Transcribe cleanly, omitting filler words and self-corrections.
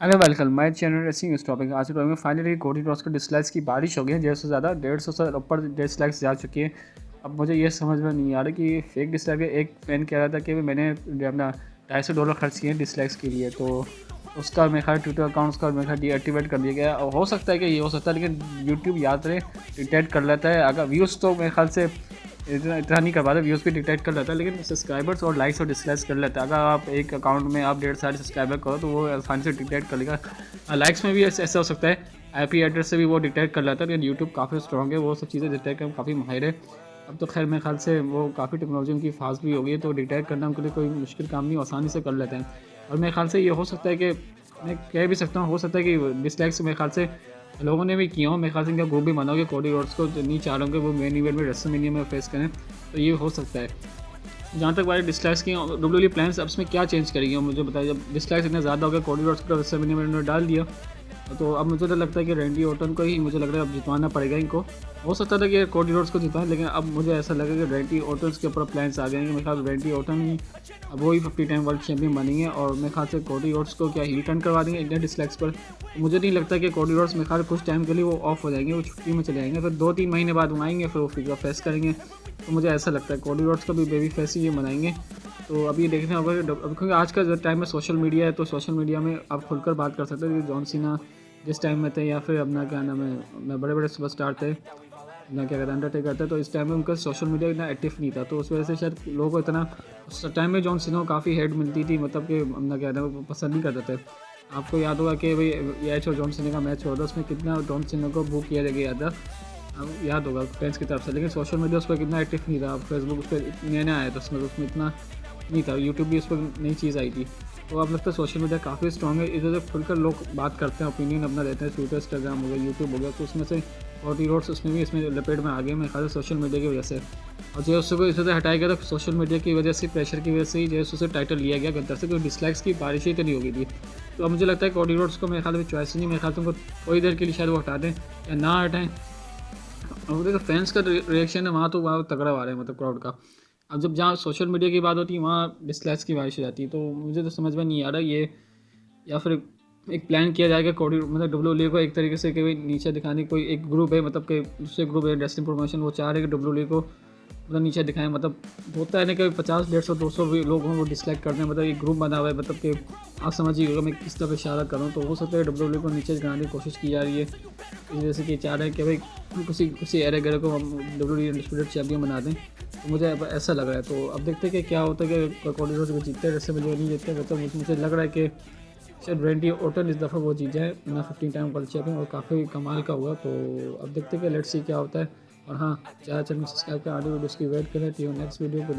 Hello welcome my channel racing इस topic. आज के टॉपिक में फाइनली कोडी क्रॉस को डिसलाइक्स की बारिश हो गई है। 150 ज़्यादा 150 से ऊपर डिसलाइक्स जा चुकी है। अब मुझे ये समझ में नहीं आ रहा कि फेक डिसलाइक है। एक फैन कह रहा था कि मैंने अपना $250 खर्च किए हैं डिसलाइक्स के लिए, तो उसका मेरे ख्याल ट्विटर अकाउंट उसका मेरे ख्याल डीएक्टिवेट कर दिया गया है। और हो सकता है कि ये हो सकता है, लेकिन यूट्यूब याद रहे डिटेक्ट कर लेता है। अगर व्यूज़ तो मेरे ख्याल से इतना नहीं कर पाता, व्यूज़ भी डिटेक्ट कर लेता है, लेकिन सब्सक्राइबर्स और लाइक्स और डिसलाइक्स कर लेता है। अगर आप एक अकाउंट में आप 150 सब्सक्राइबर करो तो वो आसानी से डिटेक्ट कर लेगा। लाइक्स में भी ऐसा हो सकता है, आईपी एड्रेस से भी वो डिटेक्ट कर लेता है। लेकिन यूट्यूब काफ़ी स्ट्रॉन्ग है, वो सब चीज़ें डिटेक्ट करने में काफ़ी माहिर है। अब तो खैर मेरे ख्याल से वो काफ़ी टेक्नोलॉजी उनकी फास्ट भी हो गई है, तो डिटेक्ट करना उनके लिए कोई मुश्किल काम नहीं, आसानी से कर लेते हैं। और मेरे ख्याल से ये हो सकता है कि मैं कह भी सकता हूँ, हो सकता है कि डिसलाइक्स मेरे ख्याल से लोगों ने भी किया हो। मेरे ख्याल से इनका ग्रुप भी बनाओगे कोडी रोड्स को, नहीं चाह रहा हूँ कि वो मेन इवेंट में रेसलमेनिया में फेस करें, तो ये हो सकता है। जहाँ तक बात डिसलाइक्स की, डब्ल्यूडब्ल्यूई प्लान्स अब इसमें क्या चेंज करेंगे मुझे बताइए। जब डिसलाइक्स इतने ज़्यादा हो गए, कोडी रोड्स को रेसलमेनिया में उन्होंने डाल दिया, तो अब मुझे तो लगता है कि रैंडी ऑर्टन को ही मुझे लग रहा है अब जितवाना पड़ेगा इनको। हो सकता था कि कोडी रोड्स को जितवाएं, लेकिन अब मुझे ऐसा लगा कि रैंडी ऑर्टन के ऊपर प्लान्स आ गए हैं। मेरे ख्याल रैंडी ऑर्टन ही अब वही 50 टाइम वर्ल्ड चैंपियन बनेंगे, और मेरे ख्याल से कोडी रोड्स को क्या हील टर्न करवा देंगे इंडियन डिसलाइक्स पर। तो मुझे नहीं लगता कि कोडी रोड्स मेरे ख्याल कुछ टाइम के लिए वो ऑफ हो जाएंगे, वो छुट्टी में चले जाएंगे, फिर 2-3 महीने बाद वो आएंगे, फिर वो फिगर फेस करेंगे। तो मुझे ऐसा लगता है कोडी रोड्स का भी बेबी फेस ही ये मनाएंगे। तो अभी ये देखना होगा क्योंकि आज का जो टाइम में सोशल मीडिया है, तो सोशल मीडिया में आप खुलकर बात कर सकते हैं। जॉन सीना जिस टाइम में थे, या फिर अपना क्या नाम है, अपना बड़े बड़े सुपरस्टार थे, अपना क्या कहते हैं अंडरटेकर थे, तो इस टाइम में उनका सोशल मीडिया इतना एक्टिव नहीं था, तो उस वजह से शायद लोगों को इतना उस टाइम में जॉन सीना को काफ़ी हेट मिलती थी, मतलब कि अपना क्या कहते हैं पसंद नहीं करते थे। आपको याद होगा कि भाई एच और जॉन सीना का मैच हुआ था, उसमें कितना जॉन सीना को बुक किया गया था, अब याद होगा फैंस की तरफ से। लेकिन सोशल मीडिया उस पर कितना एक्टिव नहीं था, फेसबुक उस पर नया नया आया था, उसमें इतना नहीं था। यूट्यूब भी उस पर नई चीज़ आई थी। तो अब लगता है सोशल मीडिया काफ़ी स्ट्रॉन्ग है, इधर से खुलकर लोग बात करते हैं, ओपिनियन अपना देते हैं। ट्विटर, इंस्टाग्राम हो गया, यूट्यूब हो गया, तो उसमें से कोडी रोड्स उसमें भी इसमें लपेट में आ गए मेरे ख्याल से सोशल मीडिया की वजह से। और जे को इसे हटाया गया, तो सोशल मीडिया की वजह से, प्रेशर की वजह से ही जे से टाइटल लिया गया गद्दार से, क्योंकि डिसलाइक्स की बारिश ही तो नहीं हो गई थी। तो अब मुझे लगता है कोडी रोड्स को मेरे ख्याल में चॉइस नहीं, मेरे ख्याल से उनको थोड़ी देर के लिए शायद वो हटा दें या ना हटाएं। और देखो फैंस का रिएक्शन है वहाँ, तो वहाँ तगड़ा आ रहा है, मतलब क्राउड का। अब जब जहाँ सोशल मीडिया की बात होती है वहाँ डिसलाइक्स की बारिश हो जाती है, तो मुझे तो समझ में नहीं आ रहा ये, या फिर एक प्लान किया जाएगा कोडी मतलब डब्ल्यूडब्ल्यूई को एक तरीके से कि भाई नीचे दिखाने कोई एक ग्रुप है, मतलब कि दूसरे ग्रुप है रेसलिंग प्रमोशन, वो चाह रहे हैं कि डब्ल्यूडब्ल्यूई को मतलब नीचे दिखाएं। मतलब होता है ना कि 50, 150, 200 भी लोग हों वो डिसलाइक करते हैं, मतलब एक ग्रुप बना हुआ है, मतलब कि आप समझिए अगर मैं किस तरफ इशारा करूँ, तो हो सकता है डब्ल्यूडब्ल्यूई को नीचे दिखाने की कोशिश की जा रही है। इस वजह से कि चाह रहे हैं कि भाई किसी एरे गरे को हम डब्ल्यूडब्ल्यूई अनडिस्प्यूटेड चैंपियन बना दें। तो मुझे अब ऐसा लग रहा है, तो अब देखते हैं कि क्या होता है कि कोडी रोड्स को जीतते हैं, जैसे मुझे नहीं जीतते। मतलब मुझे लग रहा है कि शायद रैंडी ऑर्टन इस दफ़ा वो जीत जाए अपना 15 टाइम वर्ल्ड चैंपियन, और काफ़ी कमाल का हुआ। तो अब देखते हैं कि लेट्स सी क्या होता है। और हाँ, ज़्यादा चैनल सब्सक्राइब कर आगे वीडियोज़ की वेट करें। तो नेक्स्ट वीडियो को